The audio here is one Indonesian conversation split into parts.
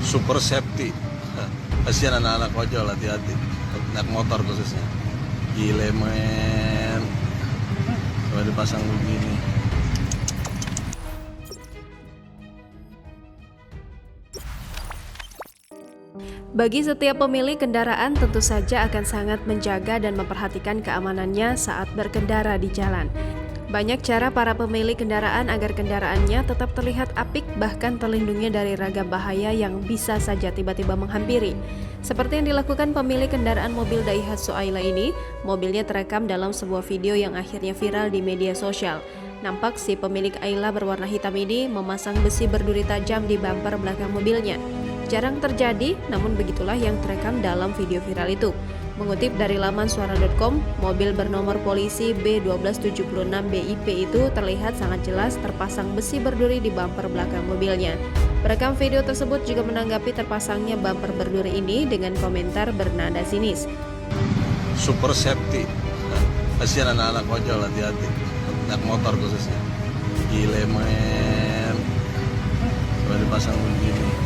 super safety. Kasihan anak-anak ojol, hati-hati, naik motor khususnya. Gile men, coba dipasang begini. Bagi setiap pemilik kendaraan tentu saja akan sangat menjaga dan memperhatikan keamanannya saat berkendara di jalan. Banyak cara para pemilik kendaraan agar kendaraannya tetap terlihat apik bahkan terlindungi dari ragam bahaya yang bisa saja tiba-tiba menghampiri. Seperti yang dilakukan pemilik kendaraan mobil Daihatsu Ayla ini, mobilnya terekam dalam sebuah video yang akhirnya viral di media sosial. Nampak si pemilik Ayla berwarna hitam ini memasang besi berduri tajam di bumper belakang mobilnya. Jarang terjadi, namun begitulah yang terekam dalam video viral itu. Mengutip dari laman suara.com, mobil bernomor polisi B1276 BIP itu terlihat sangat jelas terpasang besi berduri di bumper belakang mobilnya. Perekam video tersebut juga menanggapi terpasangnya bumper berduri ini dengan komentar bernada sinis. Super safety. Kasihan anak-anak ojol, hati-hati, naik motor khususnya. Gile men, coba dipasang begini.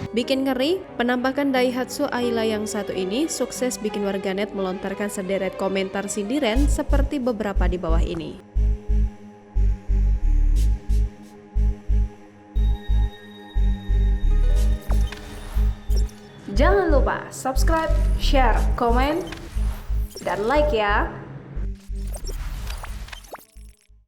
Bikin ngeri, penampakan Daihatsu Ayla yang satu ini sukses bikin warganet melontarkan sederet komentar sindiran seperti beberapa di bawah ini. Jangan lupa subscribe, share, komen, dan like ya!